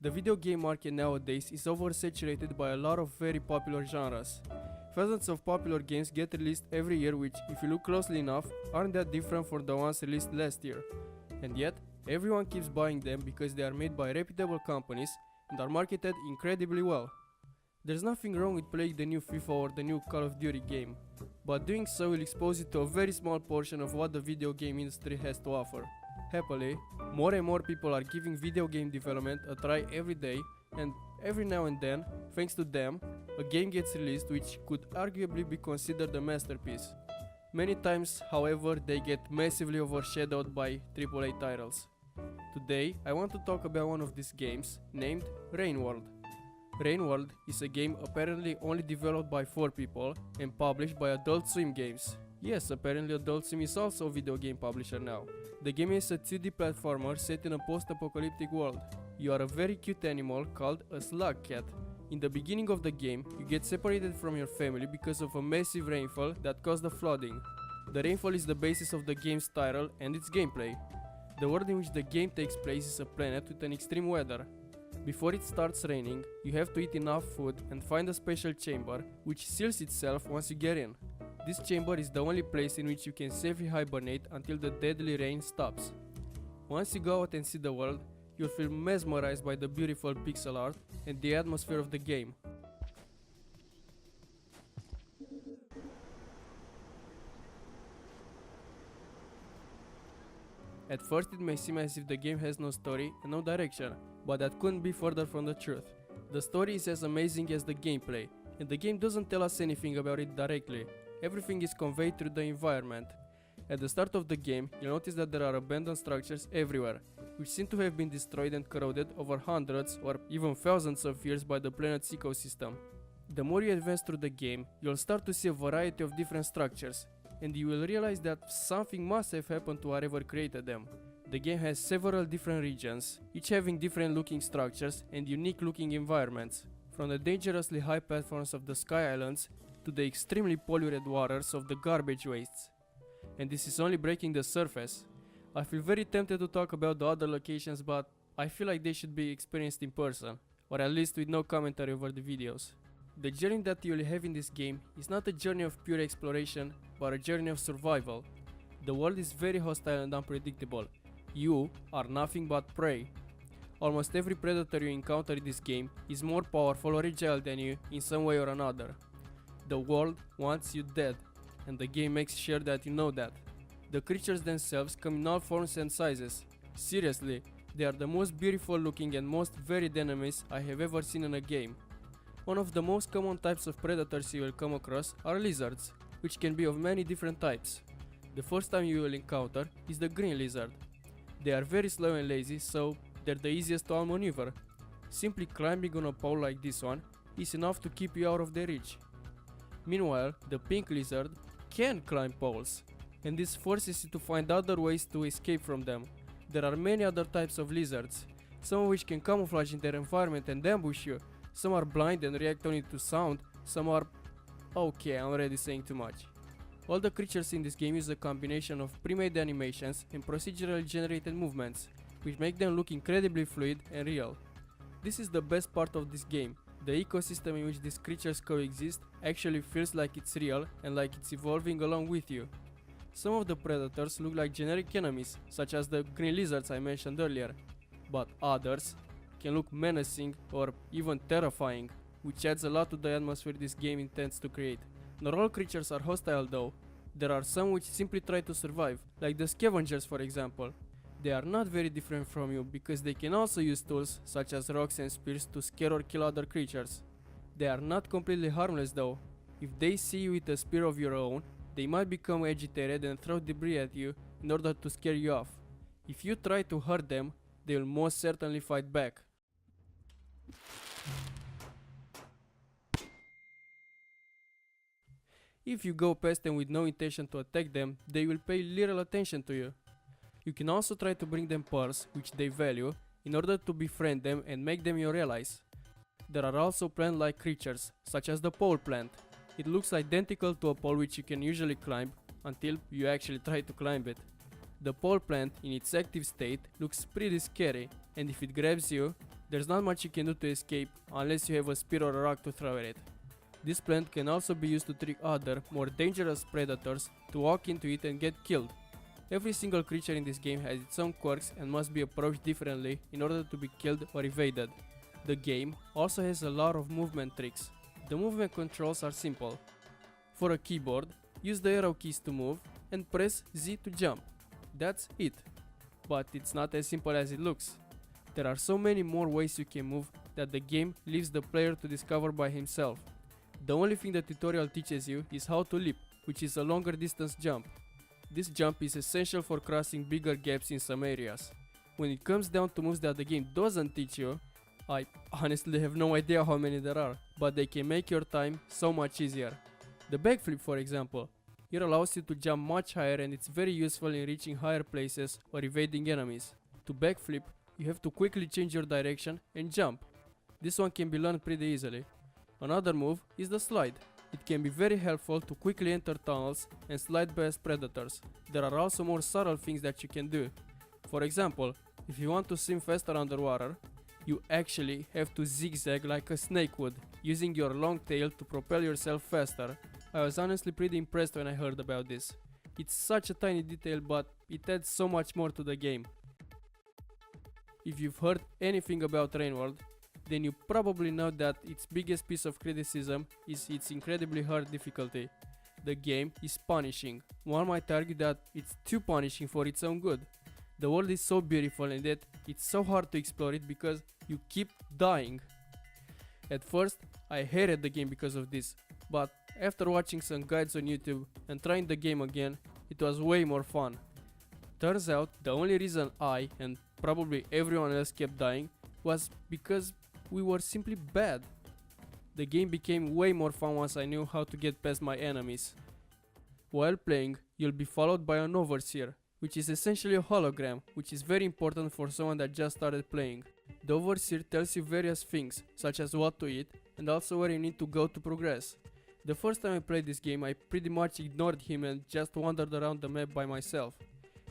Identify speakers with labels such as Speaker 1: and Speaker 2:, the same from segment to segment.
Speaker 1: The video game market nowadays is oversaturated by a lot of very popular genres. Thousands of popular games get released every year which, if you look closely enough, aren't that different from the ones released last year. And yet, everyone keeps buying them because they are made by reputable companies and are marketed incredibly well. There's nothing wrong with playing the new FIFA or the new Call of Duty game, but doing so will expose you to a very small portion of what the video game industry has to offer. Happily, more and more people are giving video game development a try every day, and every now and then, thanks to them, a game gets released which could arguably be considered a masterpiece. Many times, however, they get massively overshadowed by AAA titles. Today, I want to talk about one of these games, named Rain World. Rain World is a game apparently only developed by 4 people and published by Adult Swim Games. Yes, apparently Adult Swim is also a video game publisher now. The game is a 2D platformer set in a post-apocalyptic world. You are a very cute animal called a slug cat. In the beginning of the game, you get separated from your family because of a massive rainfall that caused the flooding. The rainfall is the basis of the game's title and its gameplay. The world in which the game takes place is a planet with an extreme weather. Before it starts raining, you have to eat enough food and find a special chamber, which seals itself once you get in. This chamber is the only place in which you can safely hibernate until the deadly rain stops. Once you go out and see the world, you'll feel mesmerized by the beautiful pixel art and the atmosphere of the game. At first it may seem as if the game has no story and no direction, but that couldn't be further from the truth. The story is as amazing as the gameplay, and the game doesn't tell us anything about it directly. Everything is conveyed through the environment. At the start of the game, you'll notice that there are abandoned structures everywhere, which seem to have been destroyed and corroded over hundreds or even thousands of years by the planet's ecosystem. The more you advance through the game, you'll start to see a variety of different structures, and you will realize that something must have happened to whoever created them. The game has several different regions, each having different looking structures and unique looking environments, from the dangerously high platforms of the Sky Islands to the extremely polluted waters of the garbage wastes. And this is only breaking the surface. I feel very tempted to talk about the other locations, but I feel like they should be experienced in person, or at least with no commentary over the videos. The journey that you will have in this game is not a journey of pure exploration, but a journey of survival. The world is very hostile and unpredictable. You are nothing but prey. Almost every predator you encounter in this game is more powerful or agile than you in some way or another. The world wants you dead, and the game makes sure that you know that. The creatures themselves come in all forms and sizes. Seriously, they are the most beautiful looking and most varied enemies I have ever seen in a game. One of the most common types of predators you will come across are lizards, which can be of many different types. The first time you will encounter is the green lizard. They are very slow and lazy, so they're the easiest to outmaneuver. Simply climbing on a pole like this one is enough to keep you out of their reach. Meanwhile, the pink lizard can climb poles, and this forces you to find other ways to escape from them. There are many other types of lizards, some of which can camouflage in their environment and ambush you. Some are blind and react only to sound, some are... Okay, I'm already saying too much. All the creatures in this game use a combination of pre-made animations and procedurally generated movements, which make them look incredibly fluid and real. This is the best part of this game. The ecosystem in which these creatures coexist actually feels like it's real and like it's evolving along with you. Some of the predators look like generic enemies, such as the green lizards I mentioned earlier, but others can look menacing or even terrifying, which adds a lot to the atmosphere this game intends to create. Not all creatures are hostile though. There are some which simply try to survive, like the scavengers for example. They are not very different from you because they can also use tools such as rocks and spears to scare or kill other creatures. They are not completely harmless though. If they see you with a spear of your own, they might become agitated and throw debris at you in order to scare you off. If you try to hurt them, they will most certainly fight back. If you go past them with no intention to attack them, they will pay little attention to you. You can also try to bring them pearls, which they value, in order to befriend them and make them your allies. There are also plant-like creatures, such as the pole plant. It looks identical to a pole which you can usually climb, until you actually try to climb it. The pole plant in its active state looks pretty scary, and if it grabs you, There's not much you can do to escape unless you have a spear or a rock to throw at it. This plant can also be used to trick other, more dangerous predators to walk into it and get killed. Every single creature in this game has its own quirks and must be approached differently in order to be killed or evaded. The game also has a lot of movement tricks. The movement controls are simple. For a keyboard, use the arrow keys to move and press Z to jump. That's it. But it's not as simple as it looks. There are so many more ways you can move that the game leaves the player to discover by himself. The only thing the tutorial teaches you is how to leap, which is a longer distance jump. This jump is essential for crossing bigger gaps in some areas. When it comes down to moves that the game doesn't teach you, I honestly have no idea how many there are, but they can make your time so much easier. The backflip, for example. It allows you to jump much higher and it's very useful in reaching higher places or evading enemies. To backflip, you have to quickly change your direction and jump. This one can be learned pretty easily. Another move is the slide. It can be very helpful to quickly enter tunnels and slide past predators. There are also more subtle things that you can do. For example, if you want to swim faster underwater, you actually have to zigzag like a snake would, using your long tail to propel yourself faster. I was honestly pretty impressed when I heard about this. It's such a tiny detail, but it adds so much more to the game. If you've heard anything about Rainworld, then you probably know that its biggest piece of criticism is its incredibly hard difficulty. The game is punishing. One might argue that it's too punishing for its own good. The world is so beautiful and yet it's so hard to explore it because you keep dying. At first, I hated the game because of this, but after watching some guides on YouTube and trying the game again, it was way more fun. Turns out the only reason I and probably everyone else kept dying was because we were simply bad. The game became way more fun once I knew how to get past my enemies. While playing, you'll be followed by an overseer, which is essentially a hologram, which is very important for someone that just started playing. The overseer tells you various things, such as what to eat, and also where you need to go to progress. The first time I played this game, I pretty much ignored him and just wandered around the map by myself.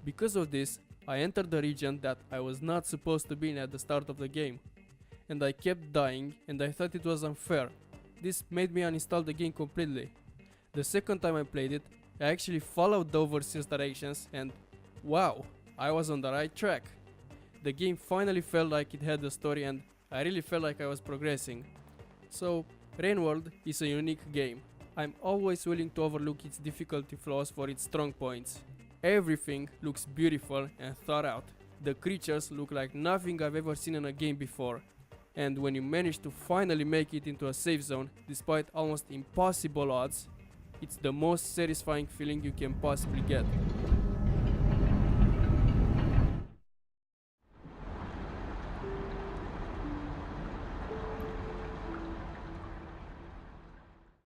Speaker 1: Because of this, I entered the region that I was not supposed to be in at the start of the game. And I kept dying and I thought it was unfair. This made me uninstall the game completely. The second time I played it, I actually followed the overseer's directions and wow, I was on the right track. The game finally felt like it had a story and I really felt like I was progressing. So, Rainworld is a unique game. I'm always willing to overlook its difficulty flaws for its strong points. Everything looks beautiful and thought out. The creatures look like nothing I've ever seen in a game before. And when you manage to finally make it into a safe zone, despite almost impossible odds, it's the most satisfying feeling you can possibly get.